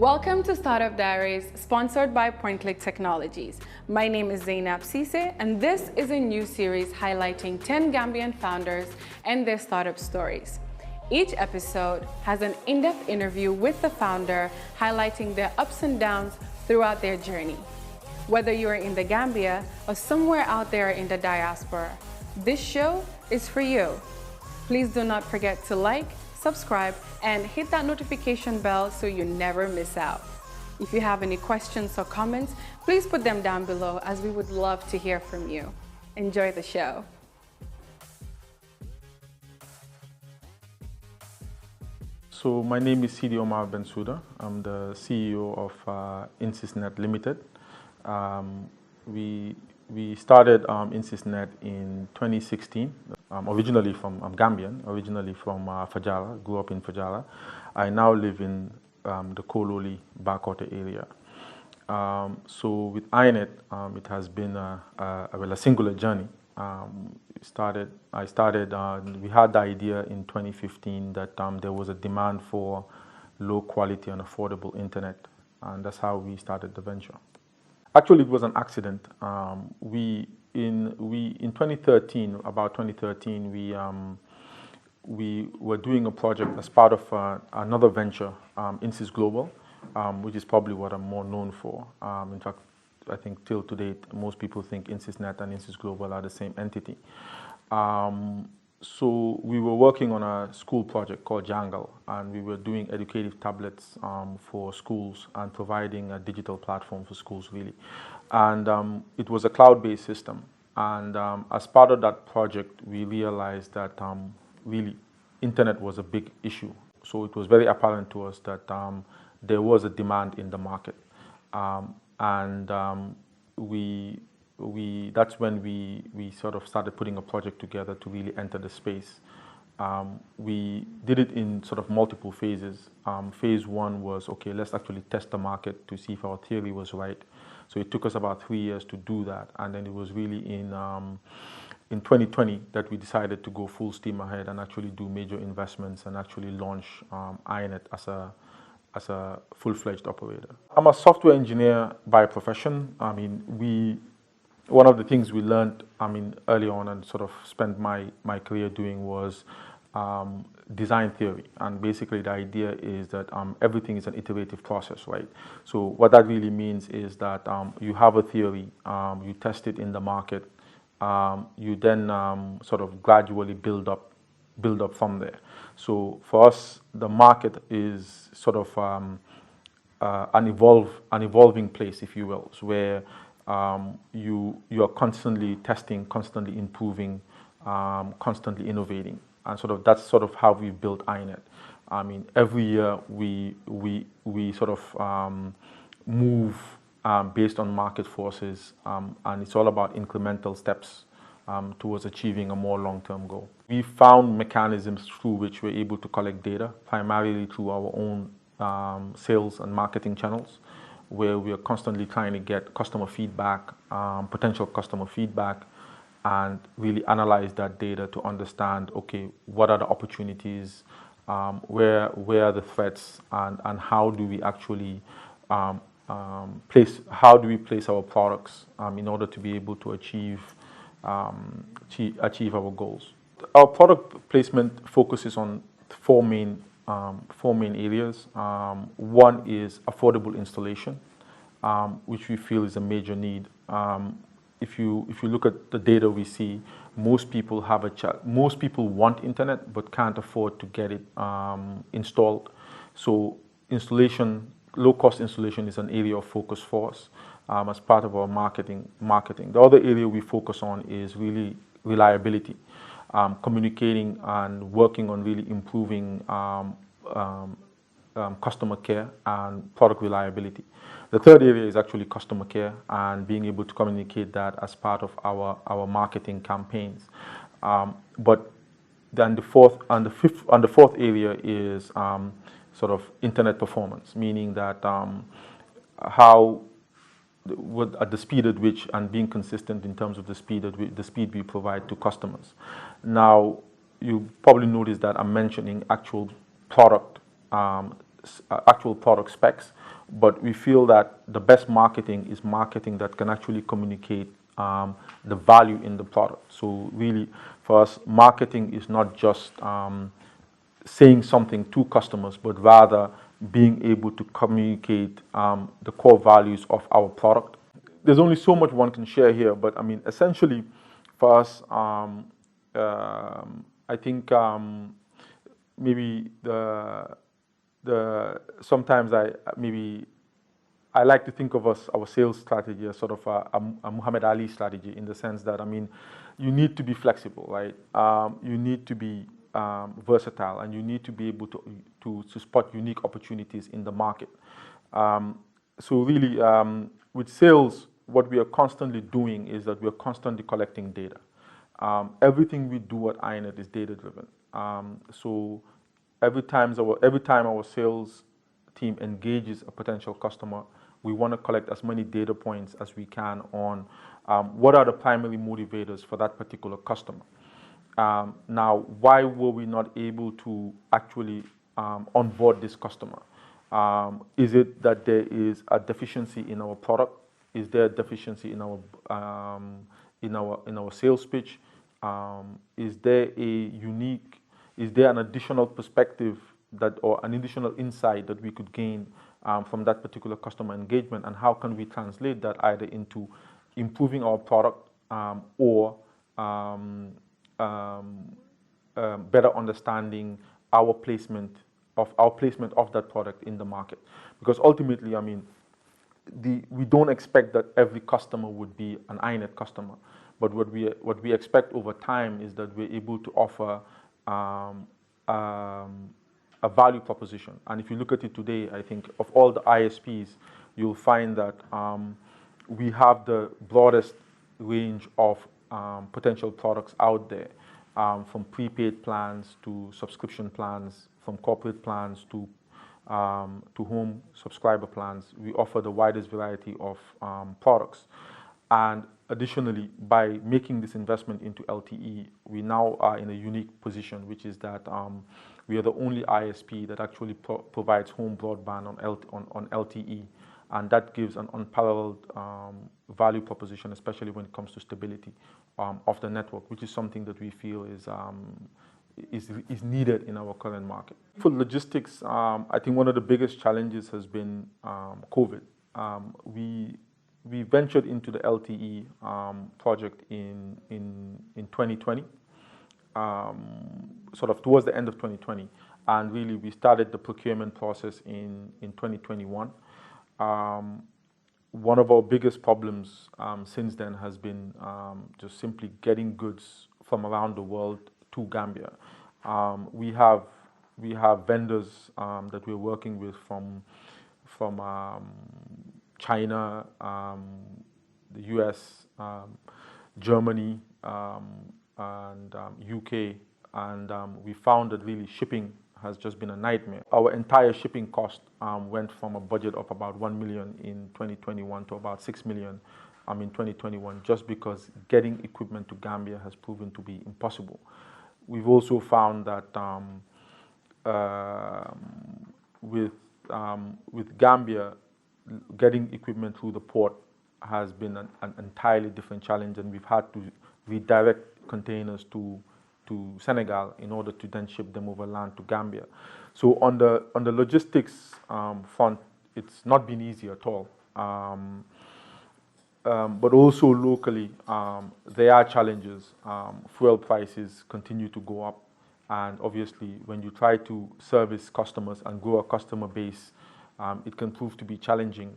Welcome to Startup Diaries, sponsored by PointClick Technologies. My name is Zainab Sise, and this is a new series highlighting 10 Gambian founders and their startup stories. Each episode has an in-depth interview with the founder, highlighting their ups and downs throughout their journey. Whether you are in the Gambia or somewhere out there in the diaspora, this show is for you. Please do not forget to like, subscribe, and hit that notification bell so you never miss out. If you have any questions or comments, please put them down below, as we would love to hear from you. Enjoy the show. So my name is Seedy Omar Bensouda. I'm the CEO of INET Limited. We started INET in 2016. Originally from Gambian, originally from Fajala, grew up in Fajala. I now live in the Kololi Bakota area. So with INET, it has been a singular journey. We had the idea in 2015 that there was a demand for low quality and affordable internet, and that's how we started the venture. Actually, it was an accident. In 2013, about 2013, we were doing a project as part of another venture, INSYS Global, which is probably what I'm more known for. In fact, I think till to date, most people think INSYSnet and INSYS Global are the same entity. So we were working on a school project called Jangle, and we were doing educative tablets for schools and providing a digital platform for schools, really. And it was a cloud-based system. And as part of that project, we realized that really internet was a big issue. So it was very apparent to us that there was a demand in the market. That's when we sort of started putting a project together to really enter the space. We did it in sort of multiple phases. Phase one was, okay, let's actually test the market to see if our theory was right. So it took us about 3 years to do that. And then it was really in 2020 that we decided to go full steam ahead and actually do major investments and actually launch INET as a full-fledged operator. I'm a software engineer by profession. One of the things we learned, early on and sort of spent my career doing was design theory. And basically the idea is that everything is an iterative process, right? So what that really means is that you have a theory, you test it in the market, you then sort of gradually build up from there. So for us, the market is sort of an evolving place, if you will, where you are constantly testing, constantly improving, constantly innovating, and that's sort of how we built INET. Every year we sort of move based on market forces, and it's all about incremental steps towards achieving a more long-term goal. We found mechanisms through which we're able to collect data, primarily through our own sales and marketing channels, where we are constantly trying to get customer feedback, potential customer feedback, and really analyze that data to understand, okay, what are the opportunities, where are the threats, and how do we actually place our products in order to be able to achieve our goals. Our product placement focuses on four main areas. One is affordable installation, which we feel is a major need. If you look at the data we see, most people want internet but can't afford to get it installed. So low-cost installation is an area of focus for us as part of our marketing. The other area we focus on is really reliability. Communicating and working on really improving customer care and product reliability. The third area is actually customer care and being able to communicate that as part of our marketing campaigns. But then the fourth area is sort of internet performance, meaning that at the speed at which, and being consistent in terms of the speed we provide to customers. Now, you probably noticed that I'm mentioning actual product specs, but we feel that the best marketing is marketing that can actually communicate the value in the product. So really, for us, marketing is not just saying something to customers, but rather being able to communicate the core values of our product. There's only so much one can share here, but I mean, essentially, for us, I think maybe sometimes I like to think of our sales strategy as sort of a Muhammad Ali strategy, in the sense that, I mean, you need to be flexible, right? You need to be versatile, and you need to be able to spot unique opportunities in the market. So really, with sales, what we are constantly doing is that we are constantly collecting data. Everything we do at INET is data driven. So every time our sales team engages a potential customer, we want to collect as many data points as we can on what are the primary motivators for that particular customer. Now, why were we not able to actually onboard this customer? Is it that there is a deficiency in our product? Is there a deficiency in our sales pitch? Is there an additional perspective or an additional insight that we could gain from that particular customer engagement? And how can we translate that either into improving our product or better understanding our placement of that product in the market? Because ultimately, I mean, we don't expect that every customer would be an INET customer, but what we expect over time is that we're able to offer a value proposition. And if you look at it today, I think of all the ISPs, you'll find that we have the broadest range of potential products out there, from prepaid plans to subscription plans, from corporate plans to home subscriber plans. We offer the widest variety of products. And additionally, by making this investment into LTE, we now are in a unique position, which is that we are the only ISP that actually provides home broadband on LTE, and that gives an unparalleled value proposition, especially when it comes to stability of the network, which is something that we feel is needed in our current market. For logistics, I think one of the biggest challenges has been COVID. We ventured into the LTE project in 2020, sort of towards the end of 2020, and really we started the procurement process in 2021. One of our biggest problems since then has been just simply getting goods from around the world to Gambia. We have vendors that we're working with from China, the US, Germany, and UK, and we found that really shipping has just been a nightmare. Our entire shipping cost went from a budget of about 1 million in 2021 to about 6 million in 2021, just because getting equipment to Gambia has proven to be impossible. We've also found that with Gambia, getting equipment through the port has been an entirely different challenge, and we've had to redirect containers to Senegal in order to then ship them over land to Gambia. So on the logistics front, it's not been easy at all. But also locally, there are challenges. Fuel prices continue to go up, and obviously when you try to service customers and grow a customer base, it can prove to be challenging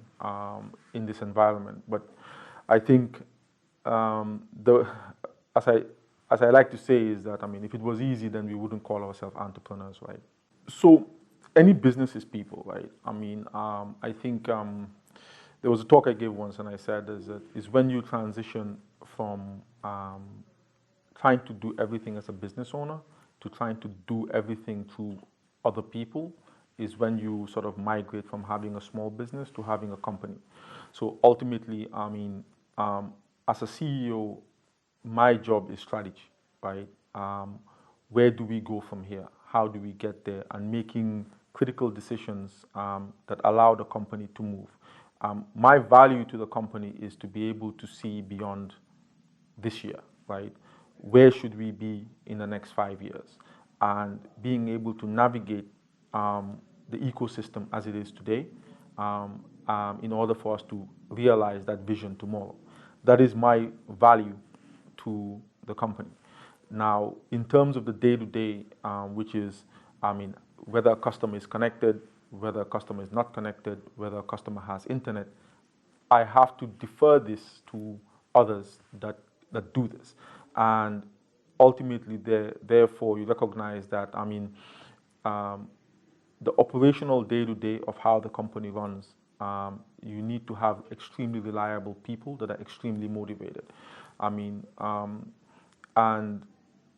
in this environment. But I think as I like to say is that, I mean, if it was easy, then we wouldn't call ourselves entrepreneurs, right? So any business is people, right? I mean, I think there was a talk I gave once, and I said is when you transition from trying to do everything as a business owner to trying to do everything through other people, is when you sort of migrate from having a small business to having a company. So ultimately, I mean, as a CEO, my job is strategy, right? Where do we go from here? How do we get there? And making critical decisions that allow the company to move. My value to the company is to be able to see beyond this year, right? Where should we be in the next 5 years? And being able to navigate the ecosystem as it is today in order for us to realize that vision tomorrow. That is my value to the company. Now, in terms of the day-to-day, which is, whether a customer is connected, whether a customer is not connected, whether a customer has internet, I have to defer this to others that do this. And ultimately, therefore, you recognize that, the operational day-to-day of how the company runs, you need to have extremely reliable people that are extremely motivated. And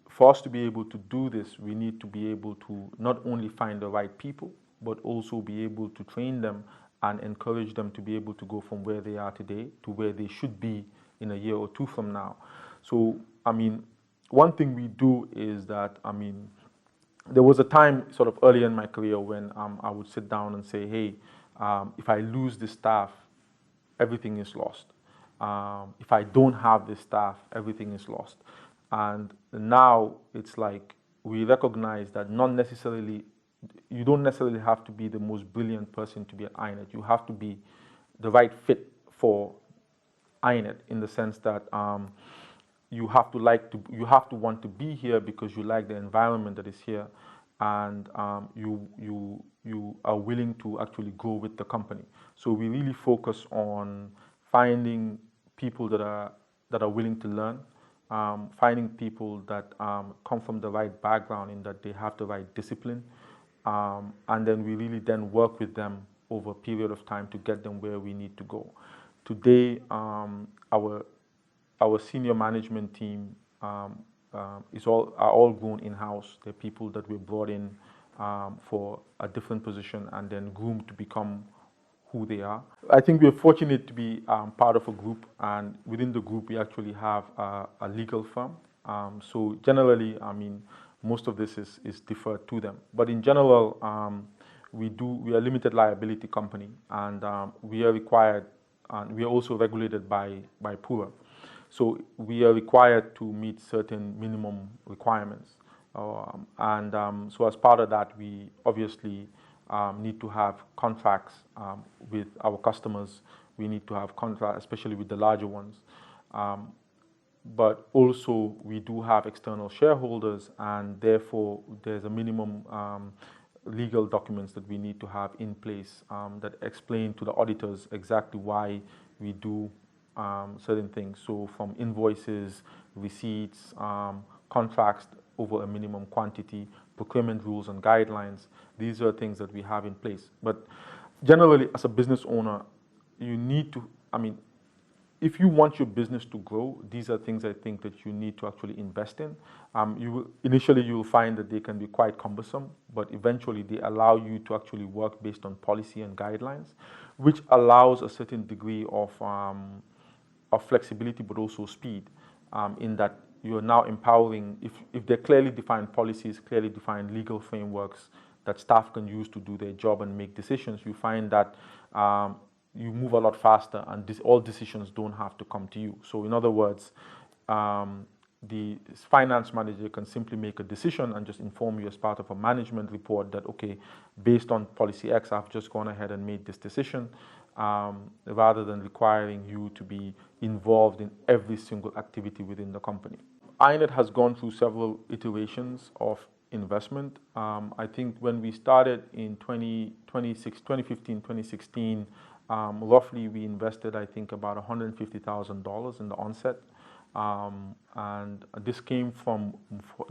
for us to be able to do this, we need to be able to not only find the right people, but also be able to train them and encourage them to be able to go from where they are today to where they should be in a year or two from now. So, one thing we do is that, there was a time sort of early in my career when I would sit down and say, hey, if I lose this staff, everything is lost. If I don't have this staff, everything is lost. And now it's like we recognize that you don't necessarily have to be the most brilliant person to be at INET. You have to be the right fit for INET in the sense that you have to want to be here because you like the environment that is here, and you are willing to actually grow with the company. So we really focus on finding people that are willing to learn, finding people that come from the right background in that they have the right discipline, and then we really then work with them over a period of time to get them where we need to go. Today, our senior management team are all grown in-house. They're people that we brought in for a different position and then groomed to become who they are. I think we're fortunate to be part of a group, and within the group we actually have a legal firm. So generally, most of this is deferred to them. But in general, we are a limited liability company, and we are required, and we are also regulated by PURA. So we are required to meet certain minimum requirements. So as part of that, we obviously need to have contracts with our customers. We need to have contracts, especially with the larger ones. But also we do have external shareholders, and therefore there's a minimum legal documents that we need to have in place that explain to the auditors exactly why we do certain things. So from invoices, receipts, contracts over a minimum quantity, procurement rules and guidelines, these are things that we have in place. But generally, as a business owner, you need to, if you want your business to grow, these are things I think that you need to actually invest in. Initially, you will find that they can be quite cumbersome, but eventually they allow you to actually work based on policy and guidelines, which allows a certain degree of flexibility, but also speed, in that you're now empowering, if they're clearly defined policies, clearly defined legal frameworks that staff can use to do their job and make decisions, you find that you move a lot faster, and all decisions don't have to come to you. So in other words, the finance manager can simply make a decision and just inform you as part of a management report that, okay, based on policy X, I've just gone ahead and made this decision, rather than requiring you to be involved in every single activity within the company. INET has gone through several iterations of investment. I think when we started in 2015, 2016, roughly we invested, I think, about $150,000 in the onset. And this came from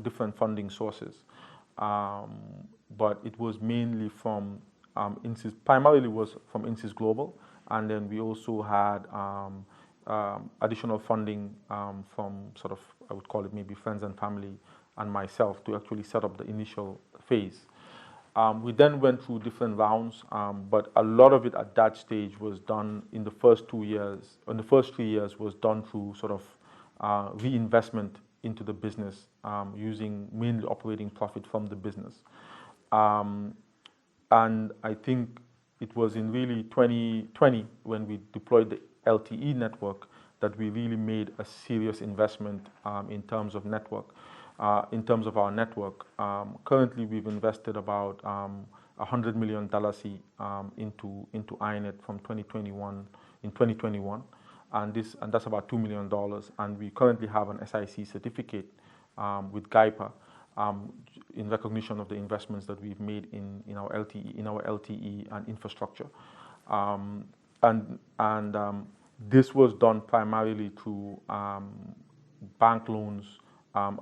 different funding sources. But it was mainly from primarily was from INSYS Global, and then we also had additional funding from sort of, I would call it maybe friends and family and myself to actually set up the initial phase. We then went through different rounds, but a lot of it at that stage was done in the first 2 years. In the first 3 years was done through sort of reinvestment into the business, using mainly operating profit from the business. and I think it was in really 2020 when we deployed the LTE network that we really made a serious investment in terms of network, in terms of our network. Currently, we've invested about $100 million into INET from 2021, and that's about $2 million. And we currently have an SIC certificate with GAIPA in recognition of the investments that we've made in our LTE and infrastructure. This was done primarily through bank loans,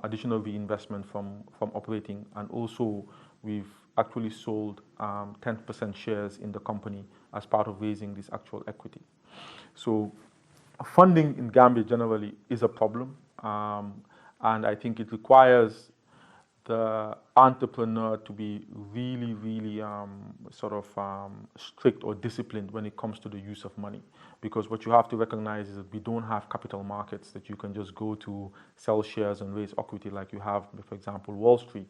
additional reinvestment from operating, and also we've actually sold 10% shares in the company as part of raising this actual equity. So funding in Gambia generally is a problem, and I think it requires the entrepreneur to be really, really strict or disciplined when it comes to the use of money. Because what you have to recognize is that we don't have capital markets that you can just go to sell shares and raise equity like you have, for example, Wall Street.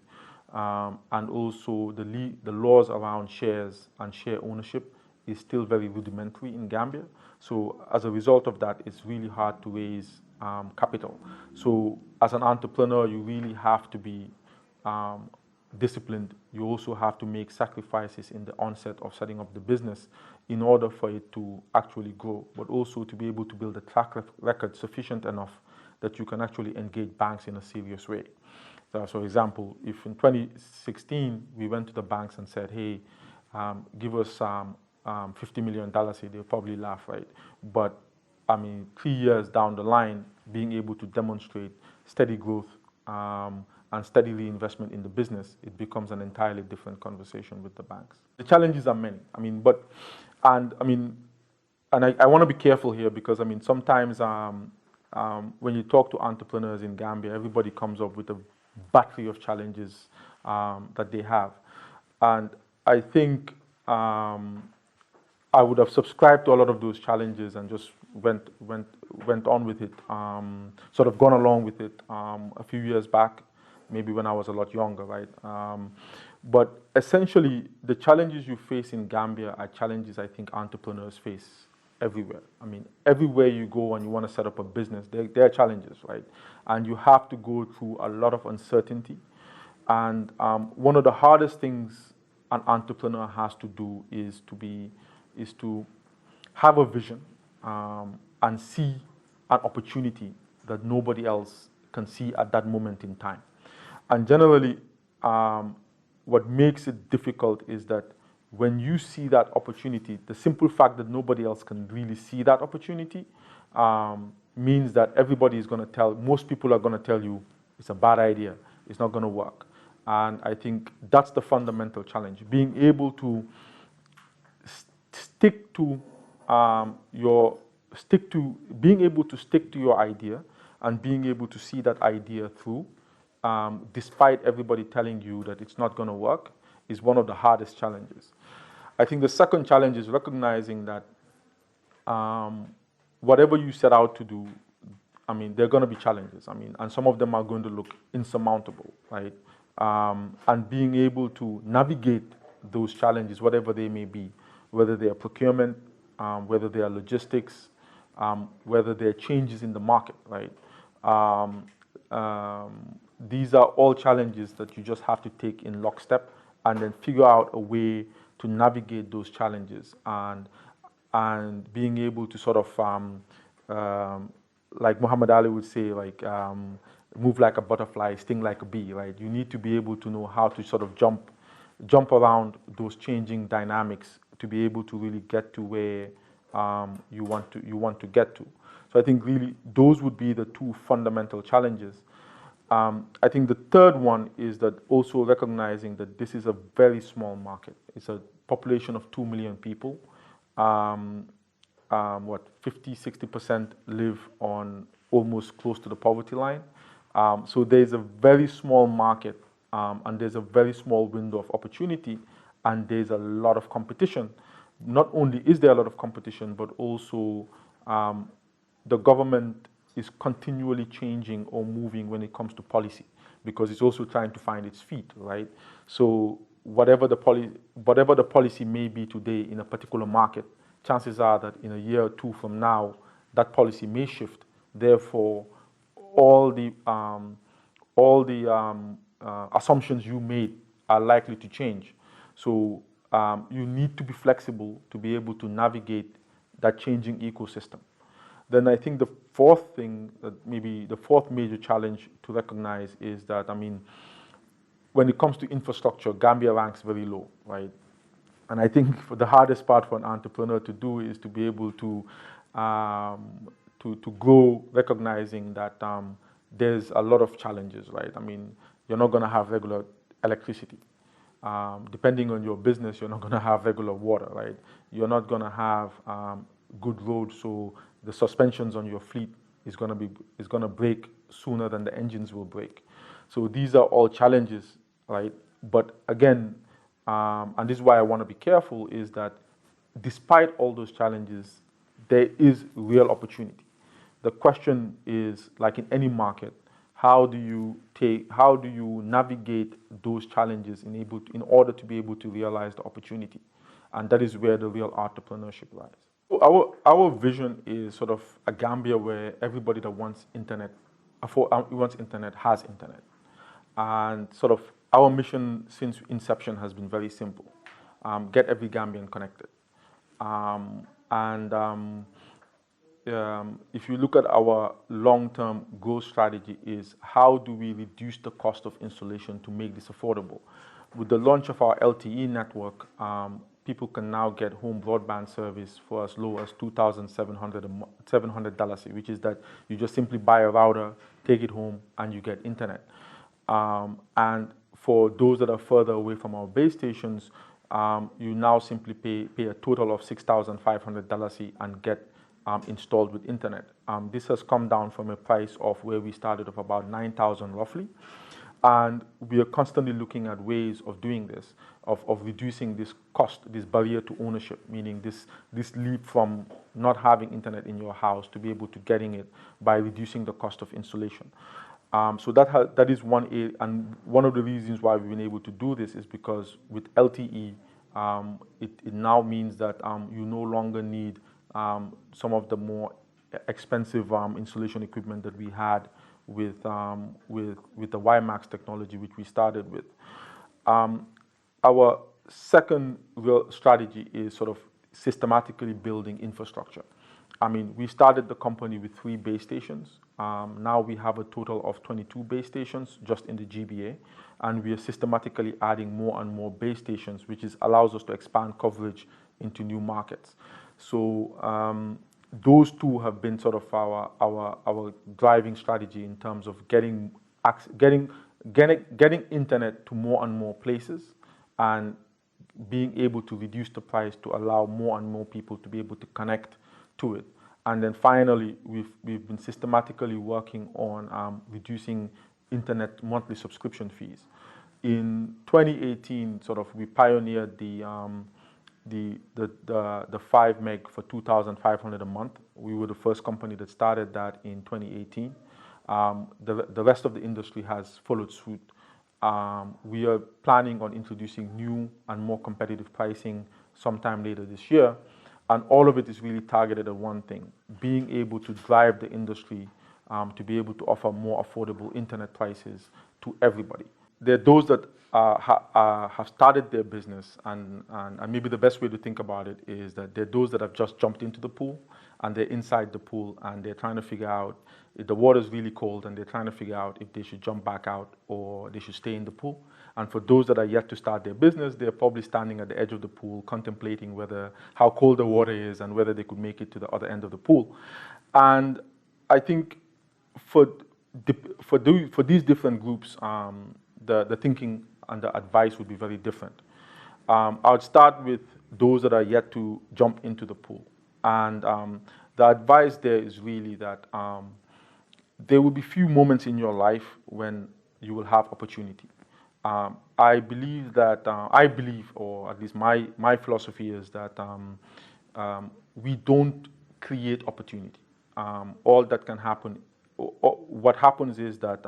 And also the laws around shares and share ownership is still very rudimentary in Gambia. So as a result of that, it's really hard to raise capital. So as an entrepreneur, you really have to be disciplined. You also have to make sacrifices in the onset of setting up the business in order for it to actually grow, but also to be able to build a track record sufficient enough that you can actually engage banks in a serious way. So, for example, if in 2016 we went to the banks and said, hey, give us $50 million, they'll probably laugh, right? But I mean, 3 years down the line, being able to demonstrate steady growth and steady reinvestment in the business, it becomes an entirely different conversation with the banks. The challenges are many. I mean, I want to be careful here because I mean, sometimes when you talk to entrepreneurs in Gambia, everybody comes up with a battery of challenges that they have, and I think I would have subscribed to a lot of those challenges and just went on with it, sort of gone along with it a few years back, maybe when I was a lot younger, right? But essentially, the challenges you face in Gambia are challenges I think entrepreneurs face everywhere. I mean, everywhere you go and you want to set up a business, there are challenges, right? And you have to go through a lot of uncertainty. And one of the hardest things an entrepreneur has to do is to have a vision and see an opportunity that nobody else can see at that moment in time. And generally, what makes it difficult is that when you see that opportunity, the simple fact that nobody else can really see that opportunity means that everybody is going to most people are going to tell you it's a bad idea, it's not going to work. And I think that's the fundamental challenge, being able to stick to your idea and being able to see that idea through, despite everybody telling you that it's not going to work, is one of the hardest challenges. I think the second challenge is recognizing that whatever you set out to do, I mean, there are going to be challenges. I mean, and some of them are going to look insurmountable, right? And being able to navigate those challenges, whatever they may be, whether they are procurement, whether they are logistics, whether there are changes in the market, right? These are all challenges that you just have to take in lockstep and then figure out a way to navigate those challenges and being able to sort of, like Muhammad Ali would say, like, move like a butterfly, sting like a bee, right? You need to be able to know how to sort of jump around those changing dynamics to be able to really get to where you want to get to. So I think really those would be the two fundamental challenges. I think the third one is that also recognizing that this is a very small market. It's a population of 2 million people. 50-60% live on almost close to the poverty line. So there's a very small market, and there's a very small window of opportunity, and there's a lot of competition. Not only is there a lot of competition, but also the government is continually changing or moving when it comes to policy, because it's also trying to find its feet, right? So whatever the policy may be today in a particular market, chances are that in a year or two from now, that policy may shift. Therefore, all the assumptions you made are likely to change. So you need to be flexible to be able to navigate that changing ecosystem. Then I think the fourth thing, maybe the fourth major challenge to recognize is that, I mean, when it comes to infrastructure, Gambia ranks very low, right? And I think for the hardest part for an entrepreneur to do is to be able to grow, recognizing that there's a lot of challenges, right? I mean, you're not going to have regular electricity. Depending on your business, you're not going to have regular water, right? You're not going to have good roads, so the suspensions on your fleet is going to break sooner than the engines will break. So these are all challenges, right? But again, and this is why I want to be careful, is that despite all those challenges, there is real opportunity. The question is, like in any market, how do you navigate those challenges in order to be able to realize the opportunity? And that is where the real entrepreneurship lies. Our vision is sort of a Gambia where everybody that wants internet has internet. And sort of our mission since inception has been very simple. Get every Gambian connected. If you look at our long-term growth strategy, is how do we reduce the cost of installation to make this affordable? With the launch of our LTE network, people can now get home broadband service for as low as $2,700, which is that you just simply buy a router, take it home, and you get internet. And for those that are further away from our base stations, you now simply pay a total of $6,500 and get installed with internet. This has come down from a price of where we started of about $9,000 roughly. And we are constantly looking at ways of doing this, of reducing this cost, this barrier to ownership, meaning this leap from not having internet in your house to be able to getting it by reducing the cost of installation. So that is one area, and one of the reasons why we've been able to do this is because with LTE, it now means that you no longer need some of the more expensive installation equipment that we had with the WiMAX technology, which we started with. Our second real strategy is sort of systematically building infrastructure. I mean, we started the company with 3 base stations. Now we have a total of 22 base stations just in the GBA, and we are systematically adding more and more base stations, which allows us to expand coverage into new markets. So those two have been sort of our driving strategy in terms of getting internet to more and more places and being able to reduce the price to allow more and more people to be able to connect to it. And then finally, we've been systematically working on reducing internet monthly subscription fees. In 2018, sort of we pioneered the 5 meg for $2,500 a month. We were the first company that started that in 2018. The rest of the industry has followed suit. We are planning on introducing new and more competitive pricing sometime later this year. And all of it is really targeted at one thing, being able to drive the industry to be able to offer more affordable internet prices to everybody. There are those that have started their business, and maybe the best way to think about it is that there are those that have just jumped into the pool, and they're inside the pool, and they're trying to figure out if the water's really cold, and they're trying to figure out if they should jump back out or they should stay in the pool. And for those that are yet to start their business, they're probably standing at the edge of the pool, contemplating how cold the water is and whether they could make it to the other end of the pool. And I think for these different groups, the thinking and the advice would be very different. I would start with those that are yet to jump into the pool. And the advice there is really that there will be few moments in your life when you will have opportunity. I believe, or at least my philosophy is that we don't create opportunity. All that can happen, what happens is that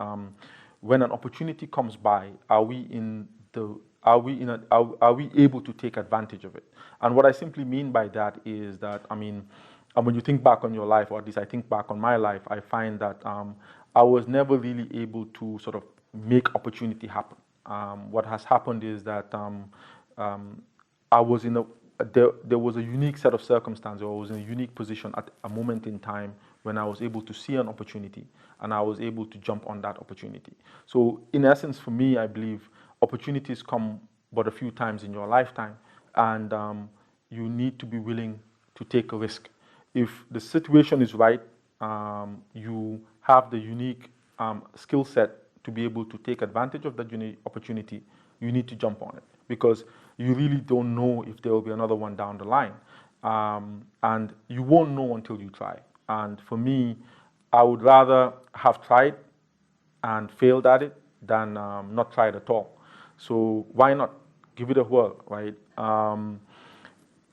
when an opportunity comes by, are we in the are we able to take advantage of it? And what I simply mean by that is that, I mean, and when you think back on your life, or at least I think back on my life, I find that I was never really able to sort of make opportunity happen. What has happened is that I was in there was a unique set of circumstances, or I was in a unique position at a moment in time when I was able to see an opportunity and I was able to jump on that opportunity. So in essence, for me, I believe opportunities come but a few times in your lifetime, and you need to be willing to take a risk. If the situation is right, you have the unique skill set to be able to take advantage of that unique opportunity, you need to jump on it, because you really don't know if there will be another one down the line. And you won't know until you try. And for me, I would rather have tried and failed at it than not tried at all. So why not give it a whirl, right?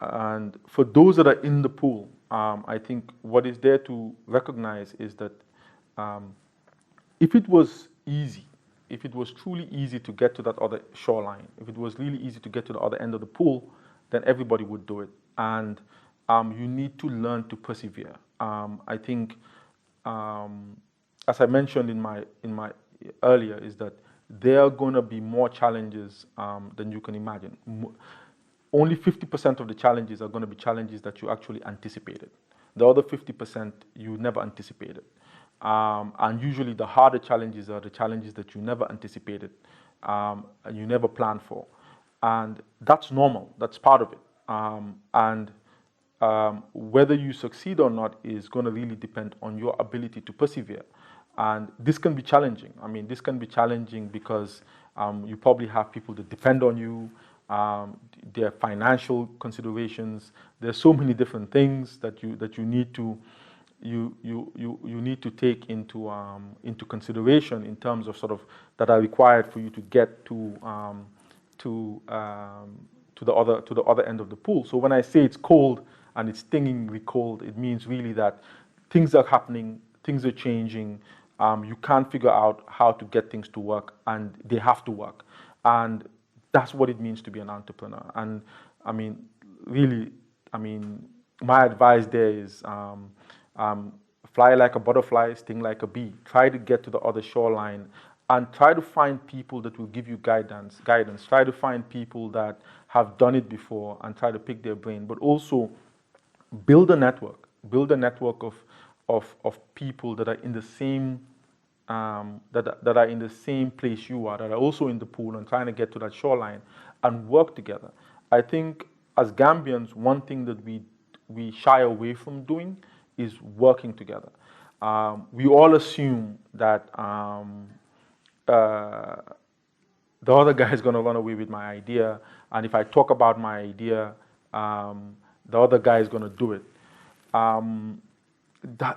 And for those that are in the pool, I think what is there to recognize is that if it was easy, if it was truly easy to get to that other shoreline, if it was really easy to get to the other end of the pool, then everybody would do it. And you need to learn to persevere. I think, as I mentioned in my earlier, is that there are going to be more challenges than you can imagine. Only 50% of the challenges are going to be challenges that you actually anticipated. The other 50% you never anticipated. And usually the harder challenges are the challenges that you never anticipated and you never planned for. And that's normal, that's part of it. And whether you succeed or not is going to really depend on your ability to persevere. And this can be challenging. I mean, this can be challenging because you probably have people that depend on you, their financial considerations. There's so many different things that you need to need to take into consideration in terms of sort of that are required for you to get to the other end of the pool. So when I say it's cold and it's stingingly cold, it means really that things are happening, things are changing. You can't figure out how to get things to work, and they have to work. And that's what it means to be an entrepreneur. And I mean, really, I mean, my advice there is fly like a butterfly, sting like a bee. Try to get to the other shoreline and try to find people that will give you guidance. Try to find people that have done it before and try to pick their brain. But also build a network. Build a network of people that are in the same that are in the same place you are, that are also in the pool and trying to get to that shoreline and work together. I think as Gambians, one thing that we shy away from doing is working together. We all assume that the other guy is going to run away with my idea, and if I talk about my idea, the other guy is going to do it.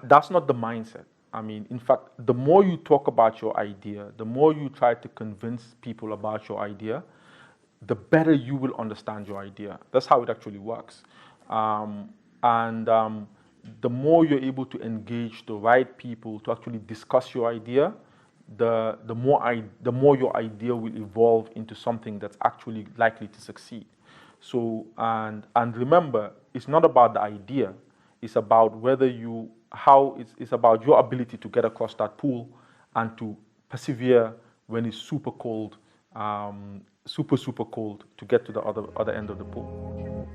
That's not the mindset. I mean, in fact, the more you talk about your idea, the more you try to convince people about your idea, the better you will understand your idea. That's how it actually works. The more you're able to engage the right people to actually discuss your idea, the more your idea will evolve into something that's actually likely to succeed. So, and remember, it's not about the idea. It's about it's about your ability to get across that pool and to persevere when it's super cold, super cold, to get to the other end of the pool.